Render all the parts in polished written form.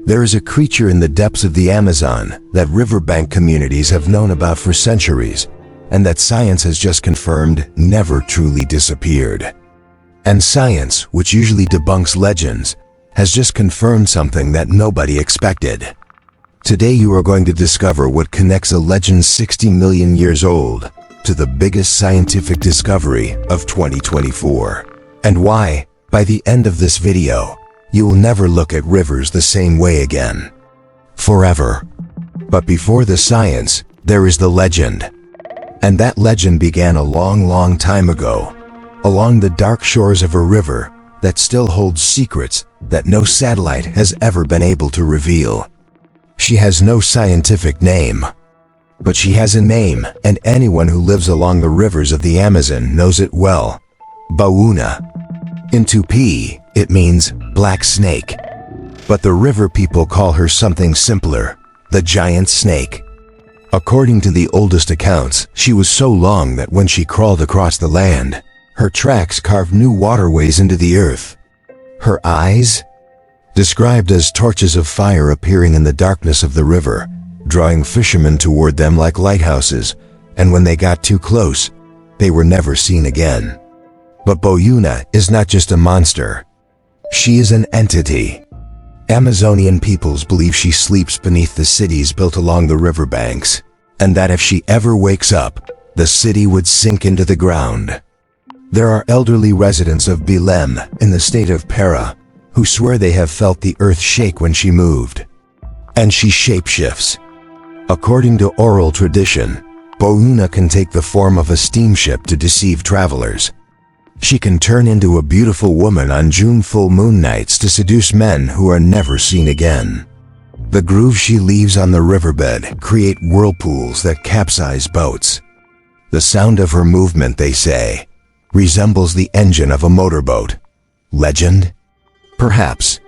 There is a creature in the depths of the Amazon that riverbank communities have known about for centuries, and that science has just confirmed never truly disappeared. And science, which usually debunks legends, has just confirmed something that nobody expected. Today you are going to discover what connects a legend 60 million years old to the biggest scientific discovery of 2024. And why, by the end of this video, you will never look at rivers the same way again. Forever. But before the science, there is the legend. And that legend began a long time ago, along the dark shores of a river that still holds secrets that no satellite has ever been able to reveal. She has no scientific name, but she has a name, and anyone who lives along the rivers of the Amazon knows it well. Boiuna. In Tupi, it means black snake. But the river people call her something simpler, the giant snake. According to the oldest accounts, she was so long that when she crawled across the land, her tracks carved new waterways into the earth. Her eyes? Described as torches of fire appearing in the darkness of the river, drawing fishermen toward them like lighthouses, and when they got too close, they were never seen again. But Boiuna is not just a monster. She is an entity. Amazonian peoples believe she sleeps beneath the cities built along the riverbanks, and that if she ever wakes up, the city would sink into the ground. There are elderly residents of Belem in the state of Para who swear they have felt the earth shake when she moved. And she shapeshifts. According to oral tradition, Boiuna can take the form of a steamship to deceive travelers. She can turn into a beautiful woman on June full moon nights to seduce men who are never seen again. The grooves she leaves on the riverbed create whirlpools that capsize boats. The sound of her movement, they say, resembles the engine of a motorboat. Legend? Perhaps.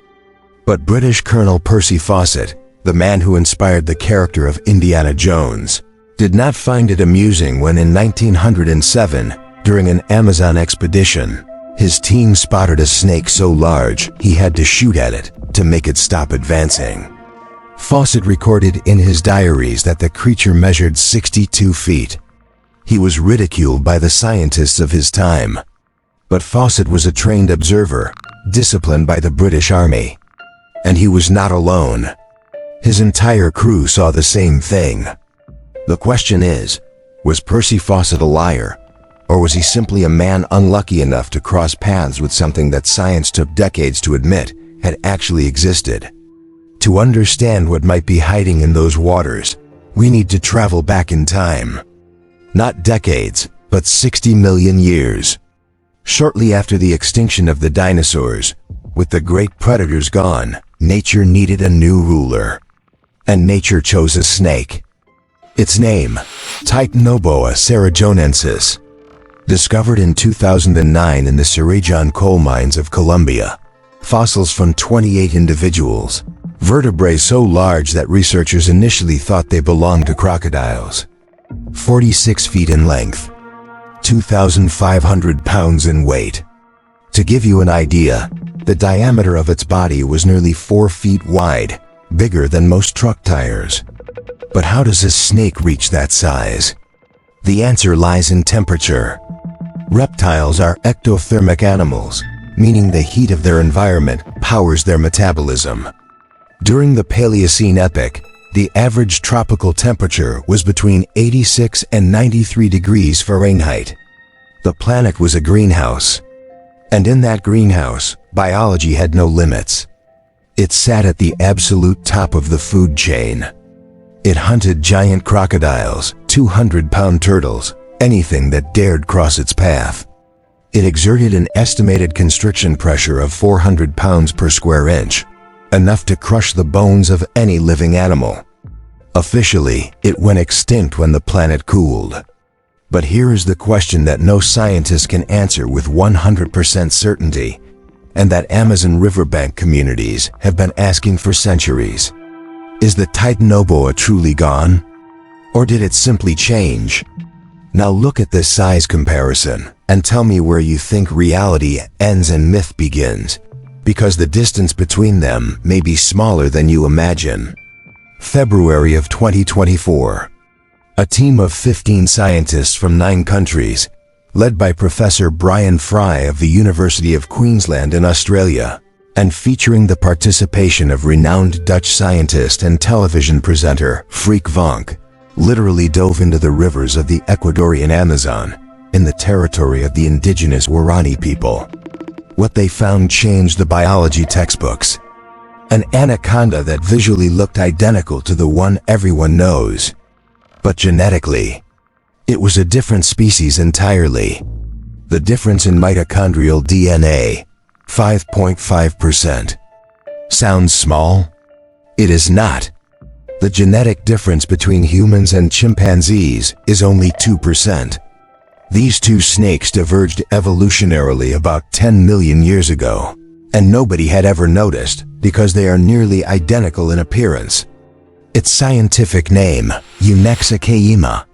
But British Colonel Percy Fawcett, the man who inspired the character of Indiana Jones, did not find it amusing when in 1907, during an Amazon expedition, his team spotted a snake so large he had to shoot at it to make it stop advancing. Fawcett recorded in his diaries that the creature measured 62 feet. He was ridiculed by the scientists of his time. But Fawcett was a trained observer, disciplined by the British Army. And he was not alone. His entire crew saw the same thing. The question is, was Percy Fawcett a liar? Or was he simply a man unlucky enough to cross paths with something that science took decades to admit had actually existed? To understand what might be hiding in those waters, we need to travel back in time. Not decades, but 60 million years. Shortly after the extinction of the dinosaurs, with the great predators gone, nature needed a new ruler. And nature chose a snake. Its name, Titanoboa cerrejonensis. Discovered in 2009 in the Cerrejón coal mines of Colombia. Fossils from 28 individuals. Vertebrae so large that researchers initially thought they belonged to crocodiles. 46 feet in length. 2,500 pounds in weight. To give you an idea, the diameter of its body was nearly 4 feet wide, bigger than most truck tires. But how does a snake reach that size? The answer lies in temperature. Reptiles are ectothermic animals, meaning the heat of their environment powers their metabolism. During the Paleocene epoch, the average tropical temperature was between 86 and 93 degrees Fahrenheit. The planet was a greenhouse. And in that greenhouse, biology had no limits. It sat at the absolute top of the food chain. It hunted giant crocodiles, 200-pound turtles, anything that dared cross its path. It exerted an estimated constriction pressure of 400 pounds per square inch, enough to crush the bones of any living animal. Officially, it went extinct when the planet cooled. But here is the question that no scientist can answer with 100% certainty, and that Amazon riverbank communities have been asking for centuries. Is the Titanoboa truly gone? Or did it simply change? Now look at this size comparison and tell me where you think reality ends and myth begins. because the distance between them may be smaller than you imagine. February of 2024. A team of 15 scientists from 9 countries, led by Professor Brian Fry of the University of Queensland in Australia, and featuring the participation of renowned Dutch scientist and television presenter Freek Vonk, literally dove into the rivers of the Ecuadorian Amazon, in the territory of the indigenous Waorani people. What they found changed the biology textbooks. An anaconda that visually looked identical to the one everyone knows. But genetically, it was a different species entirely. The difference in mitochondrial DNA, 5.5%. Sounds small? It is not. The genetic difference between humans and chimpanzees is only 2%. These two snakes diverged evolutionarily about 10 million years ago, and nobody had ever noticed because they are nearly identical in appearance. Its scientific name, Eunexa.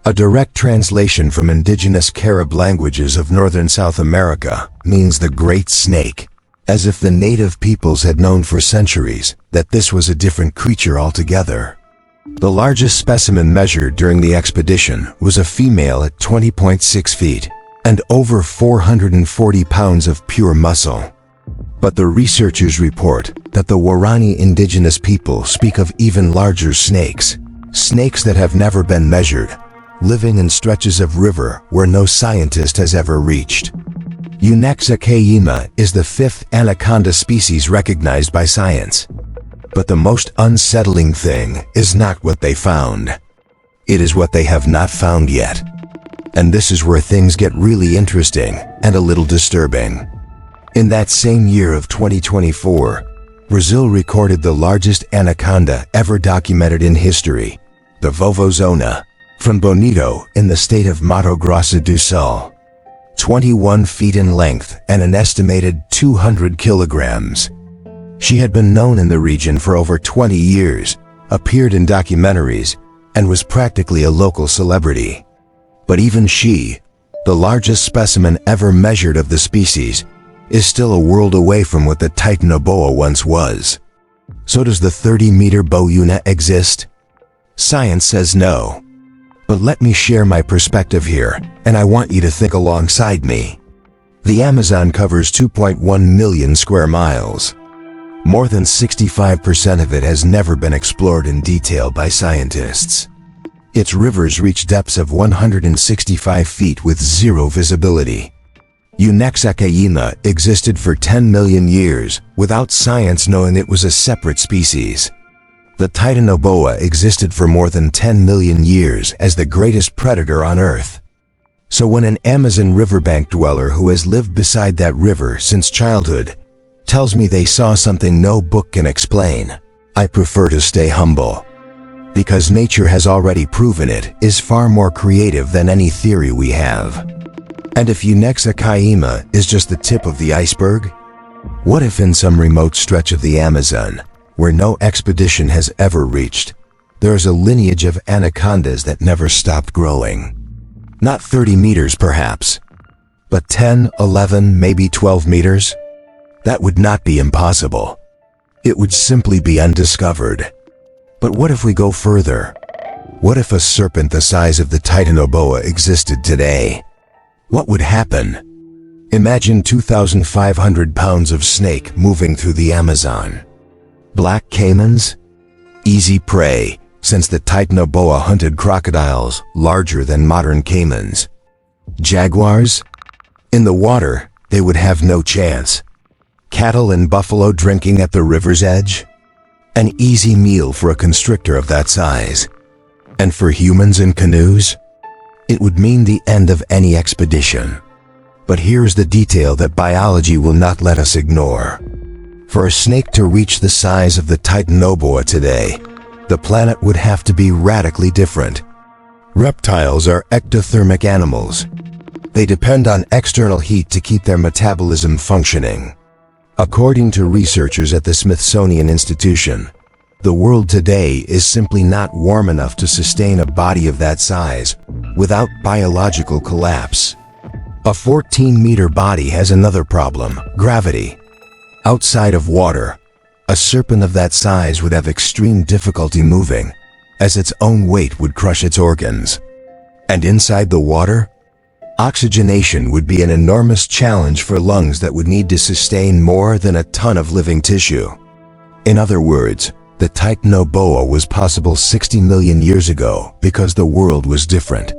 A direct translation from indigenous Carib languages of northern South America means the great snake, as if the native peoples had known for centuries that this was a different creature altogether. The largest specimen measured during the expedition was a female at 20.6 feet and over 440 pounds of pure muscle. But the researchers report that the Waorani indigenous people speak of even larger snakes, snakes that have never been measured, living in stretches of river where no scientist has ever reached. Eunexa is the 5th anaconda species recognized by science. But the most unsettling thing is not what they found. It is what they have not found yet. And this is where things get really interesting and a little disturbing. In that same year of 2024, Brazil recorded the largest anaconda ever documented in history, the Vovozona, from Bonito in the state of Mato Grosso do Sul. 21 feet in length and an estimated 200 kilograms. She had been known in the region for over 20 years, appeared in documentaries, and was practically a local celebrity. But even she, the largest specimen ever measured of the species, is still a world away from what the Titanoboa once was. So does the 30-meter Boiuna exist? Science says no. But let me share my perspective here, and I want you to think alongside me. The Amazon covers 2.1 million square miles. More than 65% of it has never been explored in detail by scientists. Its rivers reach depths of 165 feet with zero visibility. Eunexa existed for 10 million years without science knowing it was a separate species. The Titanoboa existed for more than 10 million years as the greatest predator on Earth. So when an Amazon riverbank dweller who has lived beside that river since childhood tells me they saw something no book can explain, I prefer to stay humble. Because nature has already proven it is far more creative than any theory we have. And if Eunexa is just the tip of the iceberg, what if in some remote stretch of the Amazon, where no expedition has ever reached, there is a lineage of anacondas that never stopped growing? Not 30 meters perhaps, but 10, 11, maybe 12 meters? That would not be impossible. It would simply be undiscovered. But what if we go further? What if a serpent the size of the Titanoboa existed today? What would happen? Imagine 2,500 pounds of snake moving through the Amazon. Black caimans? Easy prey, since the Titanoboa hunted crocodiles larger than modern caimans. Jaguars? In the water, they would have no chance. Cattle and buffalo drinking at the river's edge? An easy meal for a constrictor of that size. And for humans in canoes? It would mean the end of any expedition. But here's the detail that biology will not let us ignore. For a snake to reach the size of the Titanoboa today, the planet would have to be radically different. Reptiles are ectothermic animals. They depend on external heat to keep their metabolism functioning. According to researchers at the Smithsonian Institution, the world today is simply not warm enough to sustain a body of that size without biological collapse. A 14-meter body has another problem, gravity. Outside of water, a serpent of that size would have extreme difficulty moving, as its own weight would crush its organs. And inside the water, oxygenation would be an enormous challenge for lungs that would need to sustain more than a ton of living tissue. In other words, the Titanoboa was possible 60 million years ago because the world was different.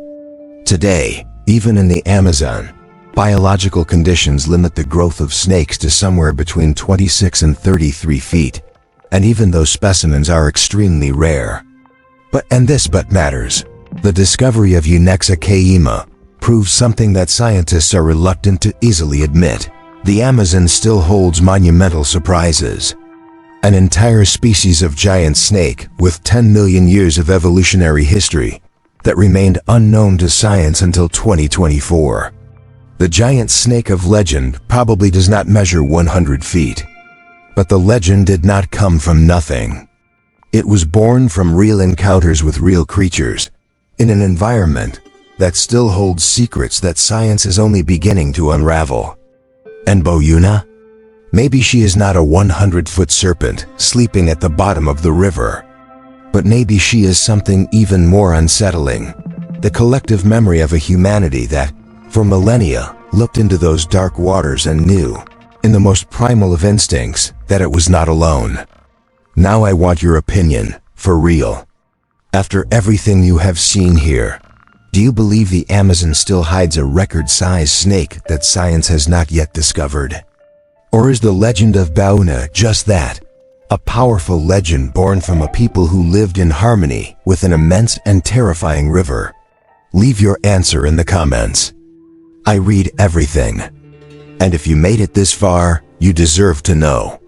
Today, even in the Amazon, biological conditions limit the growth of snakes to somewhere between 26 and 33 feet, and even those specimens are extremely rare. But matters. The discovery of Unexa caema proves something that scientists are reluctant to easily admit. The Amazon still holds monumental surprises. An entire species of giant snake with 10 million years of evolutionary history that remained unknown to science until 2024. The giant snake of legend probably does not measure 100 feet. But the legend did not come from nothing. It was born from real encounters with real creatures, in an environment that still holds secrets that science is only beginning to unravel. And Boiuna? Maybe she is not a 100-foot serpent sleeping at the bottom of the river. But maybe she is something even more unsettling. The collective memory of a humanity that, for millennia, looked into those dark waters and knew, in the most primal of instincts, that it was not alone. Now I want your opinion, for real. After everything you have seen here, do you believe the Amazon still hides a record-sized snake that science has not yet discovered? Or is the legend of Boiuna just that? A powerful legend born from a people who lived in harmony with an immense and terrifying river? Leave your answer in the comments. I read everything. And if you made it this far, you deserve to know.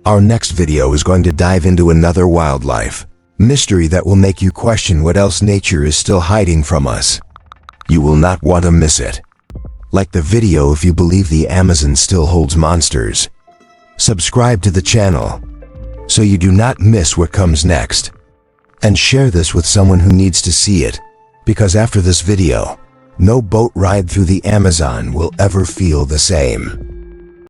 Our next video is going to dive into another wildlife mystery that will make you question what else nature is still hiding from us. You will not want to miss it. Like the video if you believe the Amazon still holds monsters. Subscribe to the channel so you do not miss what comes next. And share this with someone who needs to see it, because after this video, no boat ride through the Amazon will ever feel the same.